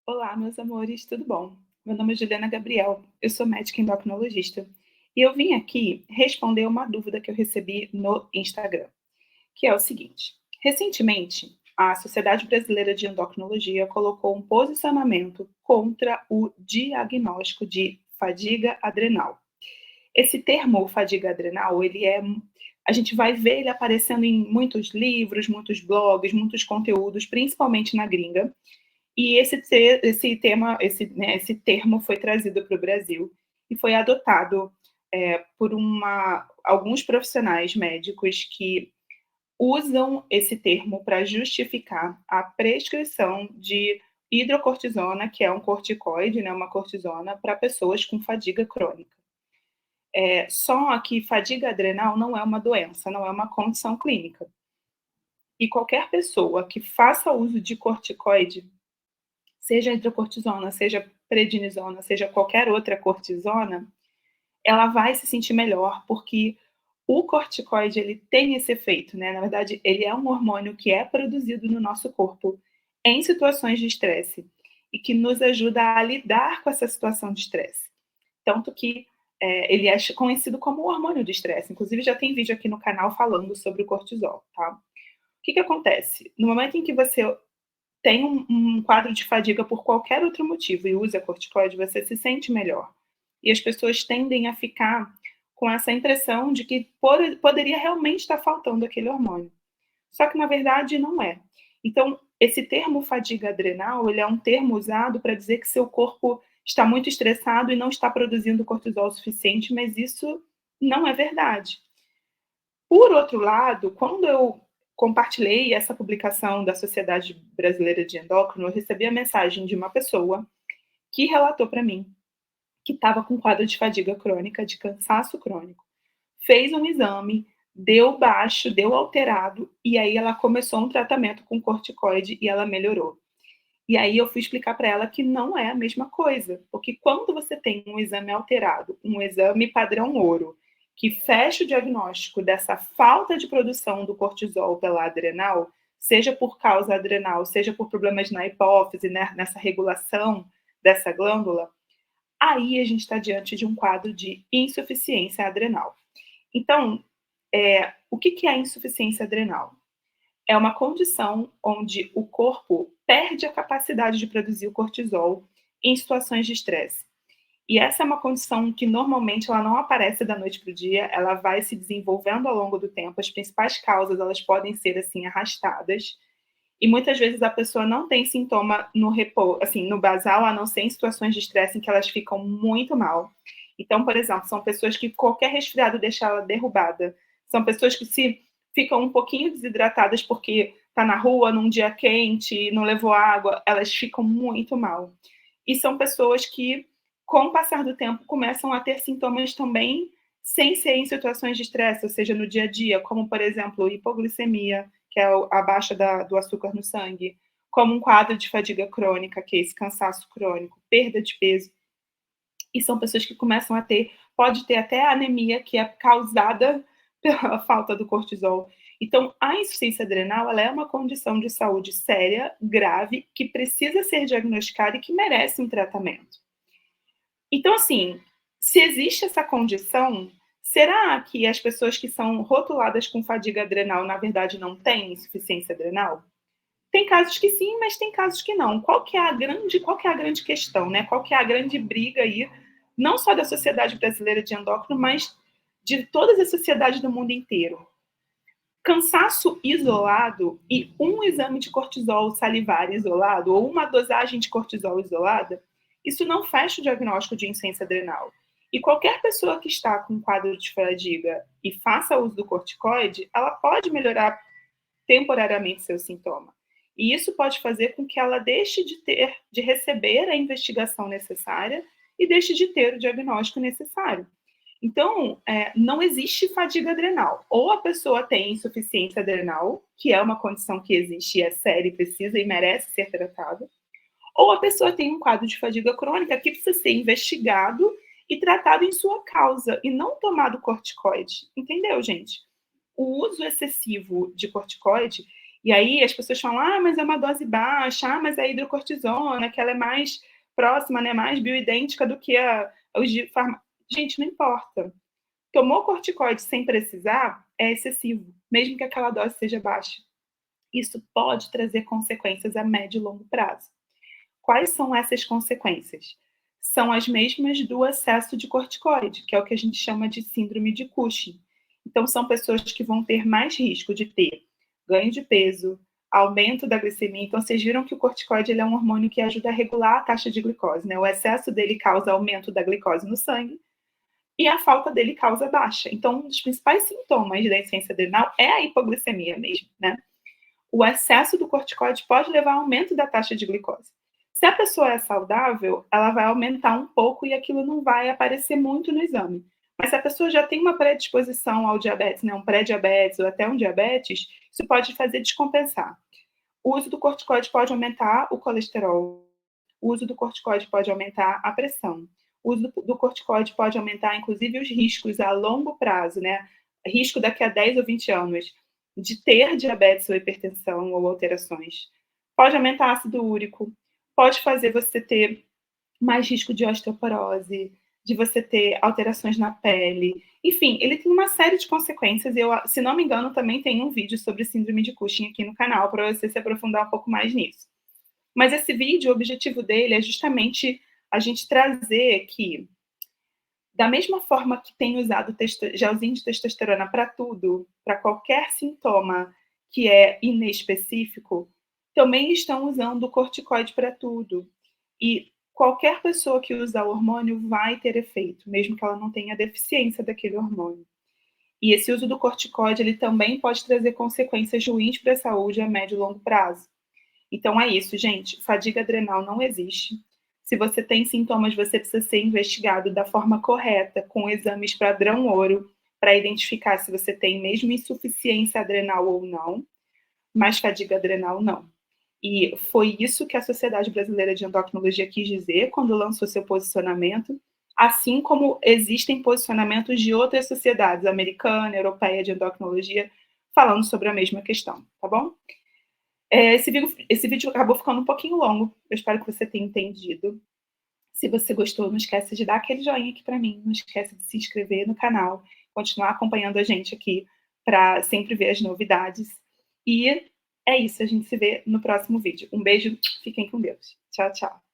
Olá, meus amores, tudo bom? Meu nome é Juliana Gabriel, eu sou médica endocrinologista e eu vim aqui responder uma dúvida que eu recebi no Instagram, que é o seguinte: recentemente, a Sociedade Brasileira de Endocrinologia colocou um posicionamento contra o diagnóstico de fadiga adrenal. Esse termo fadiga adrenal, a gente vai ver ele aparecendo em muitos livros, muitos blogs, muitos conteúdos, principalmente na gringa, e esse termo foi trazido para o Brasil e foi adotado por alguns profissionais médicos que usam esse termo para justificar a prescrição de hidrocortisona, que é um corticoide, né, uma cortisona, para pessoas com fadiga crônica. Só que fadiga adrenal não é uma doença, não é uma condição clínica. E qualquer pessoa que faça uso de corticoide, seja hidrocortisona, seja prednisona, seja qualquer outra cortisona, ela vai se sentir melhor, porque o corticoide ele tem esse efeito, né? Na verdade, ele é um hormônio que é produzido no nosso corpo em situações de estresse e que nos ajuda a lidar com essa situação de estresse. Tanto que ele é conhecido como o hormônio do estresse. Inclusive, já tem vídeo aqui no canal falando sobre o cortisol, tá? O que acontece? No momento em que você tem um quadro de fadiga por qualquer outro motivo e usa corticoide, você se sente melhor. E as pessoas tendem a ficar com essa impressão de que poderia realmente estar faltando aquele hormônio. Só que, na verdade, não é. Então, esse termo fadiga adrenal, ele é um termo usado para dizer que seu corpo está muito estressado e não está produzindo cortisol suficiente, mas isso não é verdade. Por outro lado, quando eu compartilhei essa publicação da Sociedade Brasileira de Endócrino, eu recebi a mensagem de uma pessoa que relatou para mim que estava com quadro de fadiga crônica, de cansaço crônico. Fez um exame, deu baixo, deu alterado, e aí ela começou um tratamento com corticoide e ela melhorou. E aí eu fui explicar para ela que não é a mesma coisa, porque quando você tem um exame alterado, um exame padrão ouro, que fecha o diagnóstico dessa falta de produção do cortisol pela adrenal, seja por causa adrenal, seja por problemas na hipófise, né, nessa regulação dessa glândula, aí a gente está diante de um quadro de insuficiência adrenal. Então, o que é a insuficiência adrenal? É uma condição onde o corpo perde a capacidade de produzir o cortisol em situações de estresse. E essa é uma condição que normalmente ela não aparece da noite para o dia, ela vai se desenvolvendo ao longo do tempo. As principais causas elas podem ser assim arrastadas. E muitas vezes a pessoa não tem sintoma no repouso, assim, no basal, a não ser em situações de estresse em que elas ficam muito mal. Então, por exemplo, são pessoas que qualquer resfriado deixa ela derrubada. São pessoas que se ficam um pouquinho desidratadas porque tá na rua num dia quente, não levou água, elas ficam muito mal. E são pessoas que, com o passar do tempo, começam a ter sintomas também sem ser em situações de estresse, ou seja, no dia a dia, como, por exemplo, hipoglicemia, que é a baixa do açúcar no sangue, como um quadro de fadiga crônica, que é esse cansaço crônico, perda de peso. E são pessoas que começam a ter, pode ter até anemia, que é causada pela falta do cortisol. Então, a insuficiência adrenal ela é uma condição de saúde séria, grave, que precisa ser diagnosticada e que merece um tratamento. Então, assim, se existe essa condição, será que as pessoas que são rotuladas com fadiga adrenal, na verdade, não têm insuficiência adrenal? Tem casos que sim, mas tem casos que não. Qual que é a grande questão, né? Qual que é a grande briga aí, não só da Sociedade Brasileira de Endócrino, mas de todas as sociedades do mundo inteiro? Cansaço isolado e um exame de cortisol salivar isolado ou uma dosagem de cortisol isolada, isso não fecha o diagnóstico de insuficiência adrenal. E qualquer pessoa que está com um quadro de fadiga e faça uso do corticoide, ela pode melhorar temporariamente seu sintoma. E isso pode fazer com que ela deixe de receber a investigação necessária e deixe de ter o diagnóstico necessário. Então, não existe fadiga adrenal. Ou a pessoa tem insuficiência adrenal, que é uma condição que existe, é séria e precisa e merece ser tratada, ou a pessoa tem um quadro de fadiga crônica que precisa ser investigado e tratado em sua causa, e não tomado corticoide. Entendeu, gente? O uso excessivo de corticoide, E aí as pessoas falam, mas é uma dose baixa, mas é hidrocortisona, que ela é mais próxima, né, mais bioidêntica do que os de farmácia. Gente, não importa. Tomou corticoide sem precisar, é excessivo, mesmo que aquela dose seja baixa. Isso pode trazer consequências a médio e longo prazo. Quais são essas consequências? São as mesmas do excesso de corticoide, que é o que a gente chama de síndrome de Cushing. Então, são pessoas que vão ter mais risco de ter ganho de peso, aumento da glicemia. Então, vocês viram que o corticoide ele é um hormônio que ajuda a regular a taxa de glicose, né? O excesso dele causa aumento da glicose no sangue e a falta dele causa baixa. Então, um dos principais sintomas da insuficiência adrenal é a hipoglicemia mesmo, né? O excesso do corticoide pode levar ao aumento da taxa de glicose. Se a pessoa é saudável, ela vai aumentar um pouco e aquilo não vai aparecer muito no exame. Mas se a pessoa já tem uma predisposição ao diabetes, né, um pré-diabetes ou até um diabetes, isso pode fazer descompensar. O uso do corticoide pode aumentar o colesterol. O uso do corticoide pode aumentar a pressão. O uso do corticoide pode aumentar, inclusive, os riscos a longo prazo, né? Risco daqui a 10 ou 20 anos de ter diabetes ou hipertensão ou alterações. Pode aumentar ácido úrico, pode fazer você ter mais risco de osteoporose, de você ter alterações na pele. Enfim, ele tem uma série de consequências. Eu, se não me engano, também tem um vídeo sobre síndrome de Cushing aqui no canal, para você se aprofundar um pouco mais nisso. Mas esse vídeo, o objetivo dele é justamente a gente trazer que, da mesma forma que tem usado gelzinho de testosterona para tudo, para qualquer sintoma que é inespecífico, também estão usando o corticoide para tudo. E qualquer pessoa que usa o hormônio vai ter efeito, mesmo que ela não tenha deficiência daquele hormônio. E esse uso do corticoide, ele também pode trazer consequências ruins para a saúde a médio e longo prazo. Então é isso, gente. Fadiga adrenal não existe. Se você tem sintomas, você precisa ser investigado da forma correta, com exames padrão ouro, para identificar se você tem mesmo insuficiência adrenal ou não, mas fadiga adrenal não. E foi isso que a Sociedade Brasileira de Endocrinologia quis dizer quando lançou seu posicionamento, assim como existem posicionamentos de outras sociedades, americana, europeia de endocrinologia, falando sobre a mesma questão, tá bom? Esse vídeo acabou ficando um pouquinho longo, eu espero que você tenha entendido. Se você gostou, não esquece de dar aquele joinha aqui para mim, não esquece de se inscrever no canal, continuar acompanhando a gente aqui para sempre ver as novidades. E é isso, a gente se vê no próximo vídeo. Um beijo, fiquem com Deus. Tchau, tchau.